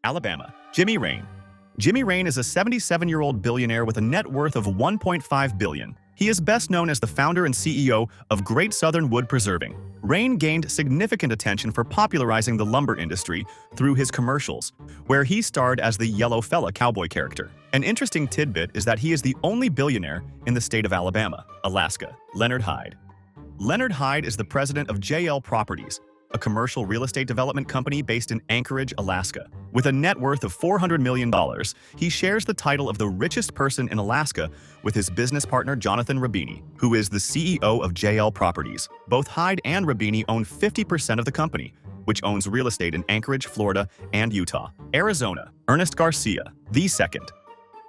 Alabama. Jimmy Rane. Jimmy Rane is a 77-year-old billionaire with a net worth of $1.5 billion. He is best known as the founder and CEO of Great Southern Wood Preserving. Rane gained significant attention for popularizing the lumber industry through his commercials, where he starred as the Yellow Fella cowboy character. An interesting tidbit is that he is the only billionaire in the state of Alabama. Alaska. Leonard Hyde. Leonard Hyde is the president of JL Properties, a commercial real estate development company based in Anchorage, Alaska. With a net worth of $400 million, he shares the title of the richest person in Alaska with his business partner Jonathan Rabini, who is the CEO of JL Properties. Both Hyde and Rabini own 50% of the company, which owns real estate in Anchorage, Florida, and Utah. Arizona. Ernest Garcia, II.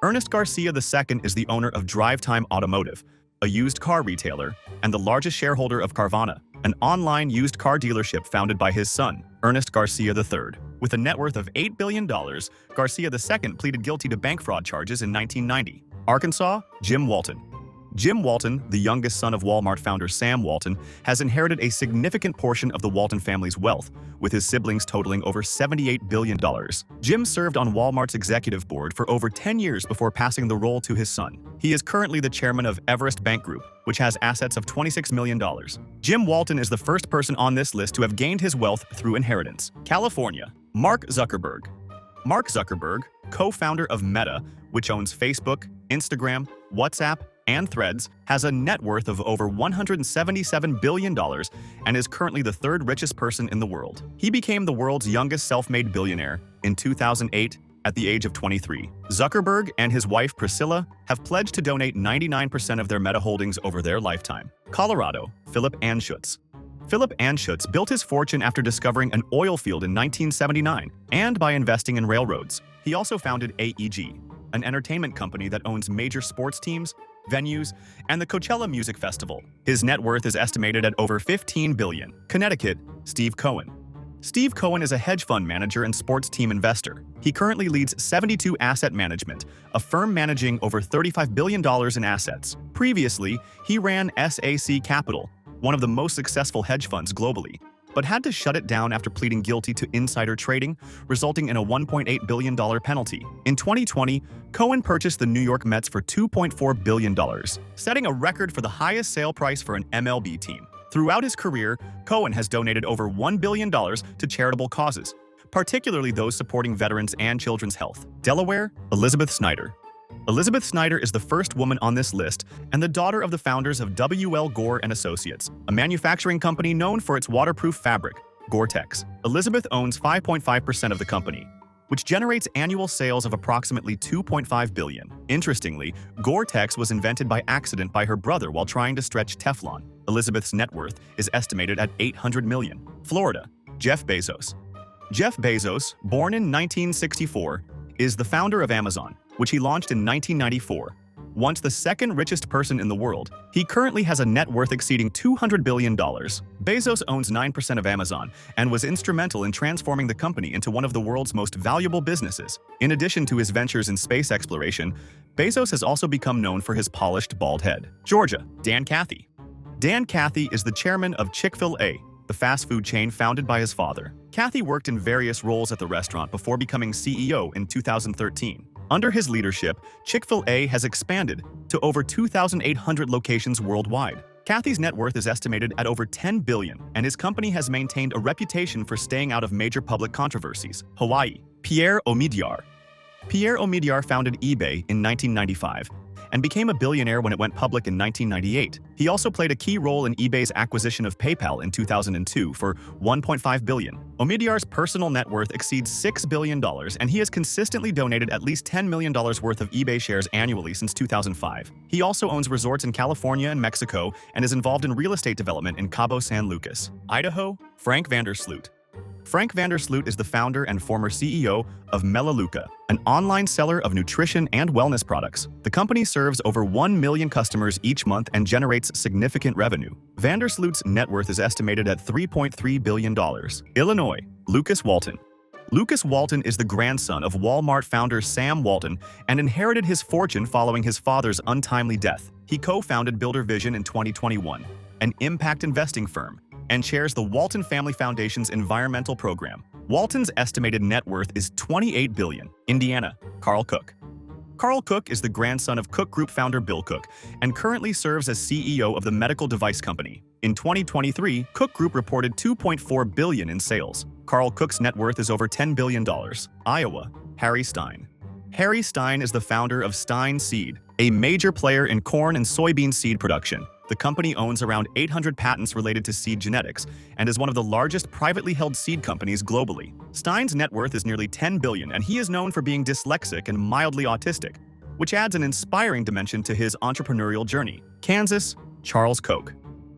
Ernest Garcia II is the owner of Drive Time Automotive, a used car retailer, and the largest shareholder of Carvana, an online used car dealership founded by his son, Ernest Garcia III. With a net worth of $8 billion, Garcia II pleaded guilty to bank fraud charges in 1990. Arkansas. Jim Walton. Jim Walton, the youngest son of Walmart founder Sam Walton, has inherited a significant portion of the Walton family's wealth, with his siblings totaling over $78 billion. Jim served on Walmart's executive board for over 10 years before passing the role to his son. He is currently the chairman of Everest Bank Group, which has assets of $26 million. Jim Walton is the first person on this list to have gained his wealth through inheritance. California. Mark Zuckerberg. Mark Zuckerberg, co-founder of Meta, which owns Facebook, Instagram, WhatsApp, and Threads, has a net worth of over $177 billion and is currently the third richest person in the world. He became the world's youngest self-made billionaire in 2008 at the age of 23. Zuckerberg and his wife Priscilla have pledged to donate 99% of their Meta holdings over their lifetime. Colorado. Philip Anschutz. Philip Anschutz built his fortune after discovering an oil field in 1979 and by investing in railroads. He also founded AEG, an entertainment company that owns major sports teams, venues, and the Coachella Music Festival. His net worth is estimated at over $15 billion. Connecticut. Steve Cohen. Steve Cohen is a hedge fund manager and sports team investor. He currently leads 72 Asset Management, a firm managing over $35 billion in assets. Previously, he ran SAC Capital, one of the most successful hedge funds globally, but had to shut it down after pleading guilty to insider trading, resulting in a $1.8 billion penalty. In 2020, Cohen purchased the New York Mets for $2.4 billion, setting a record for the highest sale price for an MLB team. Throughout his career, Cohen has donated over $1 billion to charitable causes, particularly those supporting veterans and children's health. Delaware. Elizabeth Snyder. Elizabeth Snyder is the first woman on this list and the daughter of the founders of W.L. Gore & Associates, a manufacturing company known for its waterproof fabric, Gore-Tex. Elizabeth owns 5.5% of the company, which generates annual sales of approximately $2.5 billion. Interestingly, Gore-Tex was invented by accident by her brother while trying to stretch Teflon. Elizabeth's net worth is estimated at $800 million. Florida. Jeff Bezos. Jeff Bezos, born in 1964, is the founder of Amazon, which he launched in 1994. Once the second richest person in the world, he currently has a net worth exceeding $200 billion. Bezos owns 9% of Amazon and was instrumental in transforming the company into one of the world's most valuable businesses. In addition to his ventures in space exploration, Bezos has also become known for his polished bald head. Georgia. Dan Cathy. Dan Cathy is the chairman of Chick-fil-A, the fast food chain founded by his father. Cathy worked in various roles at the restaurant before becoming CEO in 2013. Under his leadership, Chick-fil-A has expanded to over 2,800 locations worldwide. Cathy's net worth is estimated at over $10 billion, and his company has maintained a reputation for staying out of major public controversies. Hawaii. Pierre Omidyar. Pierre Omidyar founded eBay in 1995 and became a billionaire when it went public in 1998. He also played a key role in eBay's acquisition of PayPal in 2002 for $1.5 billion. Omidyar's personal net worth exceeds $6 billion, and he has consistently donated at least $10 million worth of eBay shares annually since 2005. He also owns resorts in California and Mexico and is involved in real estate development in Cabo San Lucas. Idaho. Frank VanderSloot. Frank VanderSloot is the founder and former CEO of Melaleuca, an online seller of nutrition and wellness products. The company serves over 1 million customers each month and generates significant revenue. VanderSloot's net worth is estimated at $3.3 billion. Illinois. Lukas Walton. Lukas Walton is the grandson of Walmart founder Sam Walton and inherited his fortune following his father's untimely death. He co-founded Builder Vision in 2021, an impact investing firm, and chairs the Walton Family Foundation's environmental program. Walton's estimated net worth is $28 billion. Indiana, Carl Koch. Carl Koch is the grandson of Koch Group founder Bill Koch and currently serves as CEO of the medical device company. In 2023, Koch Group reported $2.4 billion in sales. Carl Koch's net worth is over $10 billion. Iowa, Harry Stine. Harry Stine is the founder of Stine Seed, a major player in corn and soybean seed production. The company owns around 800 patents related to seed genetics and is one of the largest privately held seed companies globally. Stine's net worth is nearly $10 billion, and he is known for being dyslexic and mildly autistic, which adds an inspiring dimension to his entrepreneurial journey. Kansas, Charles Koch.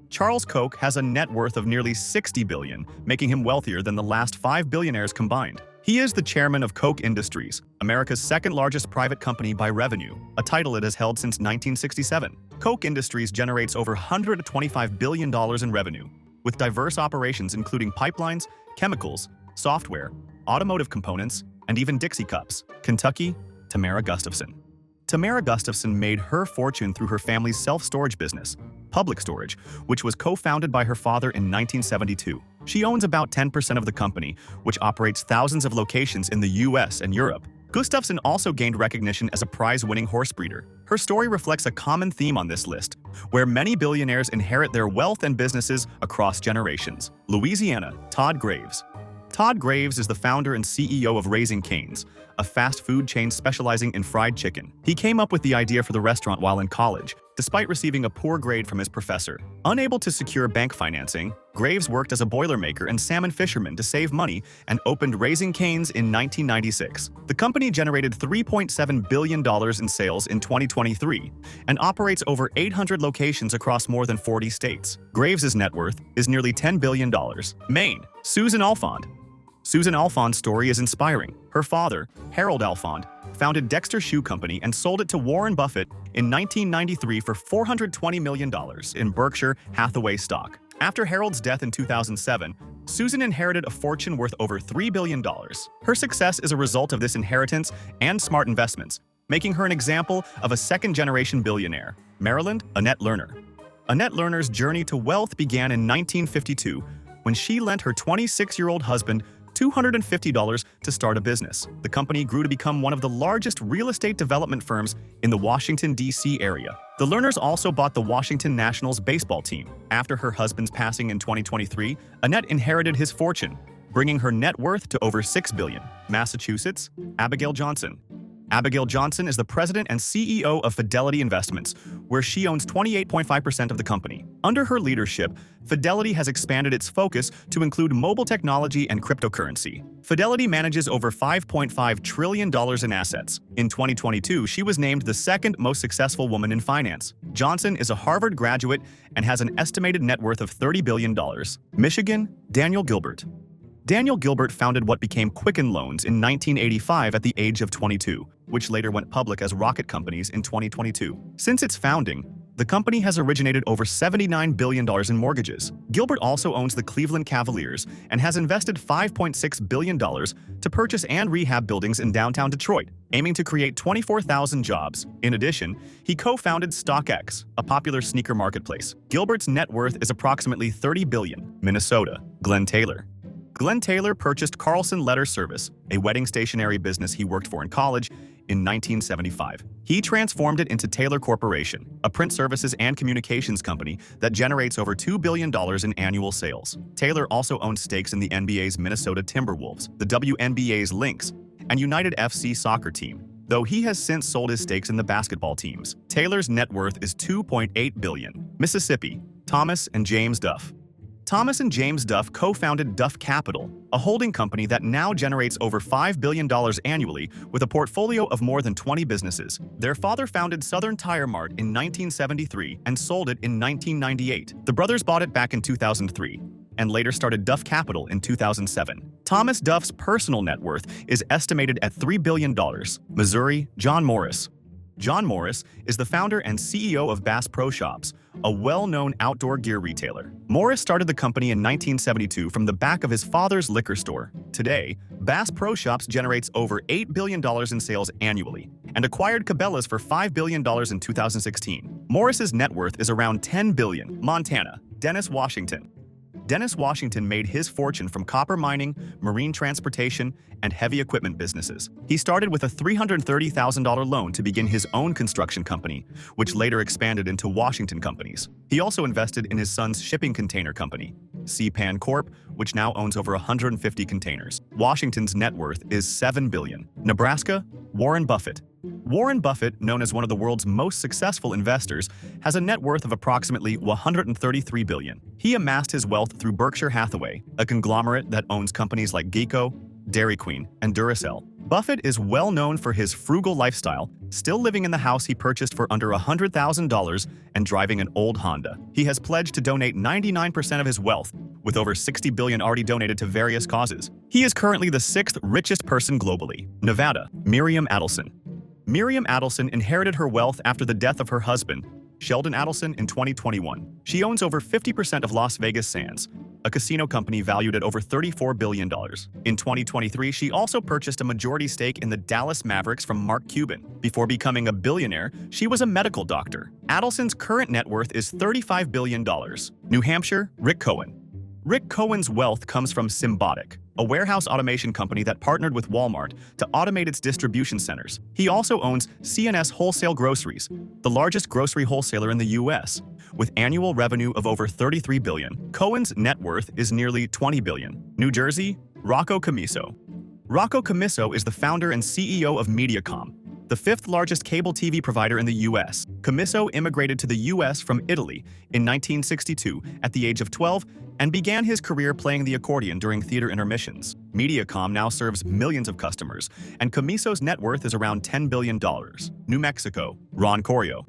Charles Koch has a net worth of nearly $60 billion, making him wealthier than the last 5 billionaires combined. He is the chairman of Koch Industries, America's second-largest private company by revenue, a title it has held since 1967. Koch Industries generates over $125 billion in revenue, with diverse operations including pipelines, chemicals, software, automotive components, and even Dixie cups. Kentucky, Tamara Gustavson. Tamara Gustavson made her fortune through her family's self-storage business, Public Storage, which was co-founded by her father in 1972. She owns about 10% of the company, which operates thousands of locations in the US and Europe. Gustavson also gained recognition as a prize-winning horse breeder. Her story reflects a common theme on this list, where many billionaires inherit their wealth and businesses across generations. Louisiana, Todd Graves. Todd Graves is the founder and CEO of Raising Cane's, a fast food chain specializing in fried chicken. He came up with the idea for the restaurant while in college, despite receiving a poor grade from his professor. Unable to secure bank financing, Graves worked as a boilermaker and salmon fisherman to save money and opened Raising Cane's in 1996. The company generated $3.7 billion in sales in 2023 and operates over 800 locations across more than 40 states. Graves' net worth is nearly $10 billion. Maine, Susan Alfond. Susan Alfond's story is inspiring. Her father, Harold Alfond, founded Dexter Shoe Company and sold it to Warren Buffett in 1993 for $420 million in Berkshire Hathaway stock. After Harold's death in 2007, Susan inherited a fortune worth over $3 billion. Her success is a result of this inheritance and smart investments, making her an example of a second-generation billionaire. Maryland, Annette Lerner. Annette Lerner's journey to wealth began in 1952 when she lent her 26-year-old husband $250 to start a business. The company grew to become one of the largest real estate development firms in the Washington, D.C. area. The Lerners also bought the Washington Nationals baseball team. After her husband's passing in 2023, Annette inherited his fortune, bringing her net worth to over $6 billion. Massachusetts, Abigail Johnson. Abigail Johnson is the president and CEO of Fidelity Investments, where she owns 28.5% of the company. Under her leadership, Fidelity has expanded its focus to include mobile technology and cryptocurrency. Fidelity manages over $5.5 trillion in assets. In 2022, she was named the second most successful woman in finance. Johnson is a Harvard graduate and has an estimated net worth of $30 billion. Michigan, Daniel Gilbert. Daniel Gilbert founded what became Quicken Loans in 1985 at the age of 22, which later went public as Rocket Companies in 2022. Since its founding, the company has originated over $79 billion in mortgages. Gilbert also owns the Cleveland Cavaliers and has invested $5.6 billion to purchase and rehab buildings in downtown Detroit, aiming to create 24,000 jobs. In addition, he co-founded StockX, a popular sneaker marketplace. Gilbert's net worth is approximately $30 billion. Minnesota, Glenn Taylor. Glenn Taylor purchased Carlson Letter Service, a wedding stationery business he worked for in college, in 1975. He transformed it into Taylor Corporation, a print services and communications company that generates over $2 billion in annual sales. Taylor also owns stakes in the NBA's Minnesota Timberwolves, the WNBA's Lynx, and United FC soccer team, though he has since sold his stakes in the basketball teams. Taylor's net worth is $2.8 billion. Mississippi, Thomas and James Duff. Thomas and James Duff co-founded Duff Capital, a holding company that now generates over $5 billion annually with a portfolio of more than 20 businesses. Their father founded Southern Tire Mart in 1973 and sold it in 1998. The brothers bought it back in 2003 and later started Duff Capital in 2007. Thomas Duff's personal net worth is estimated at $3 billion. Missouri, John Morris. John Morris is the founder and CEO of Bass Pro Shops, a well-known outdoor gear retailer. Morris started the company in 1972 from the back of his father's liquor store. Today, Bass Pro Shops generates over $8 billion in sales annually and acquired Cabela's for $5 billion in 2016. Morris's net worth is around $10 billion. Montana, Dennis Washington. Dennis Washington made his fortune from copper mining, marine transportation, and heavy equipment businesses. He started with a $330,000 loan to begin his own construction company, which later expanded into Washington Companies. He also invested in his son's shipping container company, CPAN Corp., which now owns over 150 containers. Washington's net worth is $7 billion. Nebraska, Warren Buffett. Warren Buffett, known as one of the world's most successful investors, has a net worth of approximately $133 billion. He amassed his wealth through Berkshire Hathaway, a conglomerate that owns companies like Geico, Dairy Queen, and Duracell. Buffett is well known for his frugal lifestyle, still living in the house he purchased for under $100,000 and driving an old Honda. He has pledged to donate 99% of his wealth, with over $60 billion already donated to various causes. He is currently the 6th richest person globally. Nevada, Miriam Adelson. Miriam Adelson inherited her wealth after the death of her husband, Sheldon Adelson, in 2021. She owns over 50% of Las Vegas Sands, a casino company valued at over $34 billion. In 2023, she also purchased a majority stake in the Dallas Mavericks from Mark Cuban. Before becoming a billionaire, she was a medical doctor. Adelson's current net worth is $35 billion. New Hampshire, Rick Cohen. Rick Cohen's wealth comes from Symbotic, a warehouse automation company that partnered with Walmart to automate its distribution centers. He also owns C&S Wholesale Groceries, the largest grocery wholesaler in the U.S., with annual revenue of over $33 billion. Cohen's net worth is nearly $20 billion. New Jersey, Rocco Commisso. Rocco Commisso is the founder and CEO of Mediacom, the 5th largest cable TV provider in the U.S. Commisso immigrated to the U.S. from Italy in 1962 at the age of 12 and began his career playing the accordion during theater intermissions. Mediacom now serves millions of customers, and Commisso's net worth is around $10 billion. New Mexico, Ron Corio.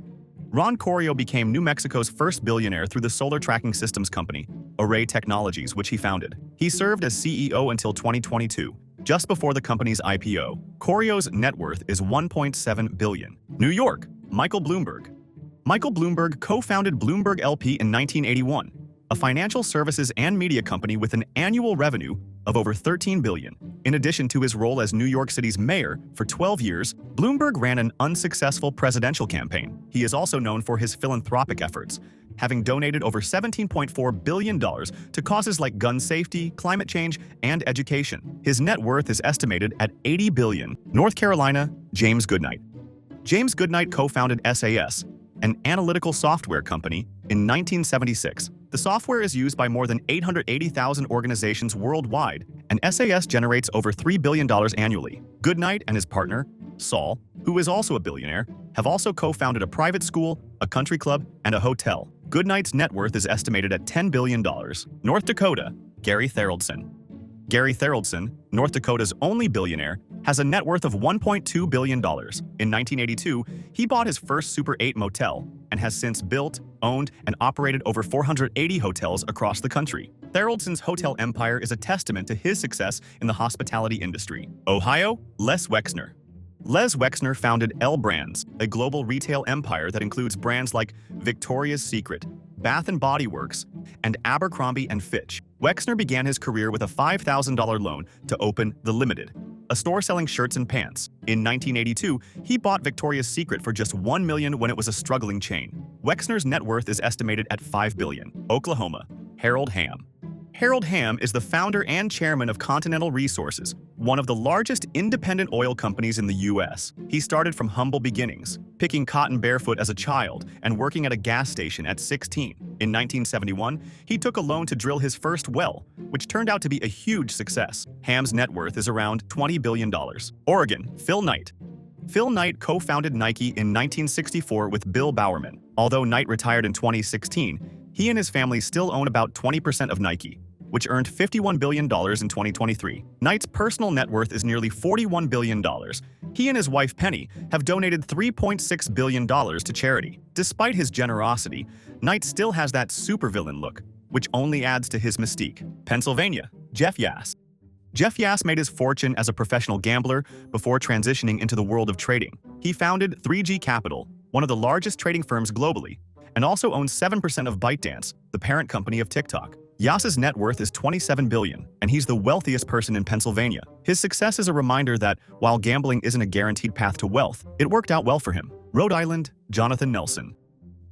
Ron Corio became New Mexico's first billionaire through the solar tracking systems company, Array Technologies, which he founded. He served as CEO until 2022. Just before the company's IPO, Corio's net worth is $1.7 billion. New York, Michael Bloomberg. Michael Bloomberg co-founded Bloomberg LP in 1981, a financial services and media company with an annual revenue of over $13 billion. In addition to his role as New York City's mayor for 12 years, Bloomberg ran an unsuccessful presidential campaign. He is also known for his philanthropic efforts, having donated over $17.4 billion to causes like gun safety, climate change, and education. His net worth is estimated at $80 billion. North Carolina, James Goodnight. James Goodnight co-founded SAS, an analytical software company, in 1976. The software is used by more than 880,000 organizations worldwide, and SAS generates over $3 billion annually. Goodnight and his partner, Saul, who is also a billionaire, have also co-founded a private school, a country club, and a hotel. Goodnight's net worth is estimated at $10 billion. North Dakota, Gary Tharaldson. Gary Tharaldson, North Dakota's only billionaire, has a net worth of $1.2 billion. In 1982, he bought his first Super 8 motel and has since built, owned, and operated over 480 hotels across the country. Tharaldson's hotel empire is a testament to his success in the hospitality industry. Ohio, Les Wexner. Les Wexner founded L Brands, a global retail empire that includes brands like Victoria's Secret, Bath & Body Works, and Abercrombie & Fitch. Wexner began his career with a $5,000 loan to open The Limited, a store selling shirts and pants. In 1982, he bought Victoria's Secret for just $1 million when it was a struggling chain. Wexner's net worth is estimated at $5 billion. Oklahoma, Harold Hamm. Harold Hamm is the founder and chairman of Continental Resources, one of the largest independent oil companies in the U.S. He started from humble beginnings, picking cotton barefoot as a child and working at a gas station at 16. In 1971, he took a loan to drill his first well, which turned out to be a huge success. Hamm's net worth is around $20 billion. Oregon, Phil Knight. Phil Knight co-founded Nike in 1964 with Bill Bowerman. Although Knight retired in 2016, he and his family still own about 20% of Nike, which earned $51 billion in 2023. Knight's personal net worth is nearly $41 billion. He and his wife Penny have donated $3.6 billion to charity. Despite his generosity, Knight still has that supervillain look, which only adds to his mystique. Pennsylvania, Jeff Yass. Jeff Yass made his fortune as a professional gambler before transitioning into the world of trading. He founded 3G Capital, one of the largest trading firms globally, and also owns 7% of ByteDance, the parent company of TikTok. Yass's net worth is $27 billion, and he's the wealthiest person in Pennsylvania. His success is a reminder that, while gambling isn't a guaranteed path to wealth, it worked out well for him. Rhode Island, Jonathan Nelson.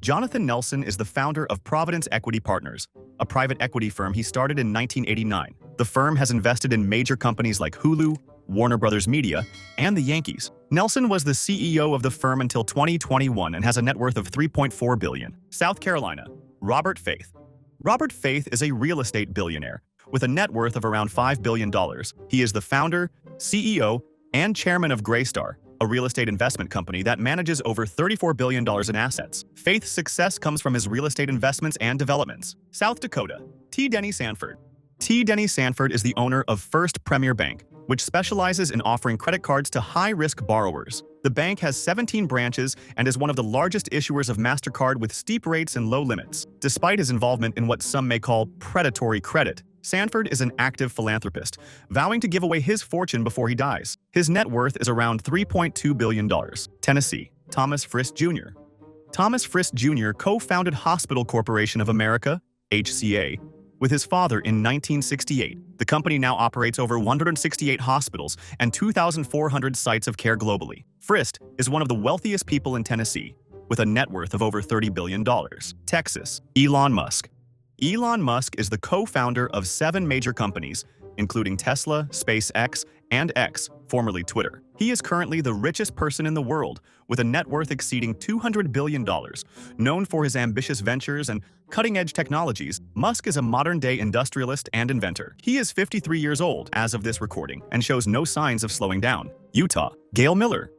Jonathan Nelson is the founder of Providence Equity Partners, a private equity firm he started in 1989. The firm has invested in major companies like Hulu, Warner Brothers Media, and the Yankees. Nelson was the CEO of the firm until 2021 and has a net worth of $3.4 billion. South Carolina, Robert Faith. Robert Faith is a real estate billionaire with a net worth of around $5 billion. He is the founder, CEO, and chairman of Greystar, a real estate investment company that manages over $34 billion in assets. Faith's success comes from his real estate investments and developments. South Dakota, T. Denny Sanford. T. Denny Sanford is the owner of First Premier Bank, which specializes in offering credit cards to high-risk borrowers. The bank has 17 branches and is one of the largest issuers of MasterCard with steep rates and low limits. Despite his involvement in what some may call predatory credit, Sanford is an active philanthropist, vowing to give away his fortune before he dies. His net worth is around $3.2 billion. Tennessee, Thomas Frist Jr. Thomas Frist Jr. co-founded Hospital Corporation of America, HCA, with his father in 1968. The company now operates over 168 hospitals and 2,400 sites of care globally. Frist is one of the wealthiest people in Tennessee, with a net worth of over $30 billion. Texas, Elon Musk. Elon Musk is the co-founder of 7 major companies, including Tesla, SpaceX, and X, formerly Twitter. He is currently the richest person in the world, with a net worth exceeding $200 billion. Known for his ambitious ventures and cutting-edge technologies, Musk is a modern-day industrialist and inventor. He is 53 years old as of this recording and shows no signs of slowing down. Utah, Gail Miller.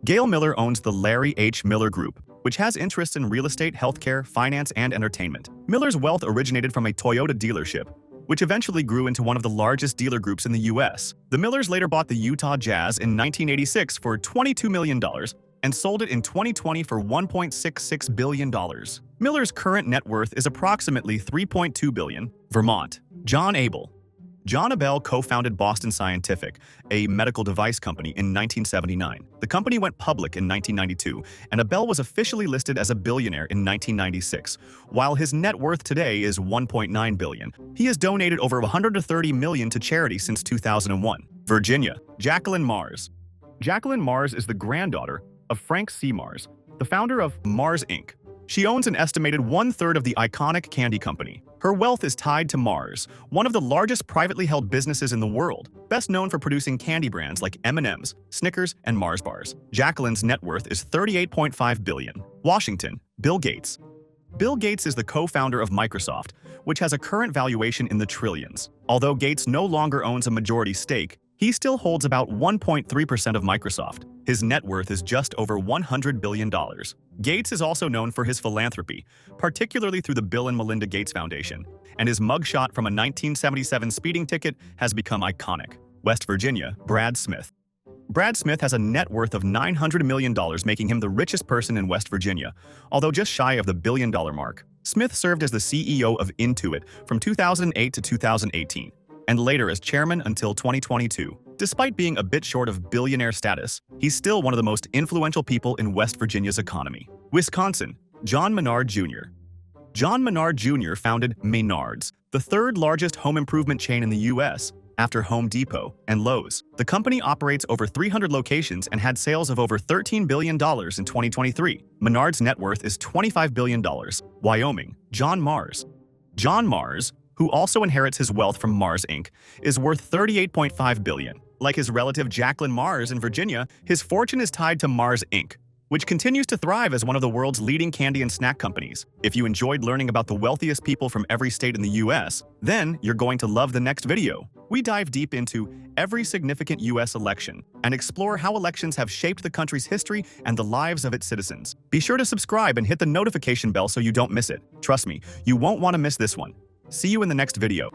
Gail Miller owns the Larry H. Miller Group, which has interests in real estate, healthcare, finance, and entertainment. Miller's wealth originated from a Toyota dealership, which eventually grew into one of the largest dealer groups in the U.S. The Millers later bought the Utah Jazz in 1986 for $22 million and sold it in 2020 for $1.66 billion. Miller's current net worth is approximately $3.2 billion. Vermont, John Abel. John Abel co-founded Boston Scientific, a medical device company, in 1979. The company went public in 1992, and Abel was officially listed as a billionaire in 1996, while his net worth today is $1.9 billion. He has donated over $130 million to charity since 2001. Virginia, Jacqueline Mars. Jacqueline Mars is the granddaughter of Frank C. Mars, the founder of Mars, Inc. She owns an estimated 1/3 of the iconic candy company. Her wealth is tied to Mars, one of the largest privately held businesses in the world, best known for producing candy brands like M&M's, Snickers, and Mars bars. Jacqueline's net worth is $38.5 billion. Washington, Bill Gates. Bill Gates is the co-founder of Microsoft, which has a current valuation in the trillions. Although Gates no longer owns a majority stake, he still holds about 1.3% of Microsoft. His net worth is just over $100 billion. Gates is also known for his philanthropy, particularly through the Bill and Melinda Gates Foundation, and his mugshot from a 1977 speeding ticket has become iconic. West Virginia, Brad Smith. Brad Smith has a net worth of $900 million, making him the richest person in West Virginia, although just shy of the billion-dollar mark. Smith served as the CEO of Intuit from 2008 to 2018. And later as chairman until 2022. Despite being a bit short of billionaire status, he's still one of the most influential people in West Virginia's economy. Wisconsin, John Menard Jr. John Menard Jr. founded Menards, the third largest home improvement chain in the U.S., after Home Depot and Lowe's. The company operates over 300 locations and had sales of over $13 billion in 2023. Menard's net worth is $25 billion. Wyoming, John Mars. John Mars, who also inherits his wealth from Mars, Inc., is worth $38.5 billion. Like his relative Jacqueline Mars in Virginia, his fortune is tied to Mars, Inc., which continues to thrive as one of the world's leading candy and snack companies. If you enjoyed learning about the wealthiest people from every state in the U.S., then you're going to love the next video. We dive deep into every significant U.S. election and explore how elections have shaped the country's history and the lives of its citizens. Be sure to subscribe and hit the notification bell so you don't miss it. Trust me, you won't want to miss this one. See you in the next video.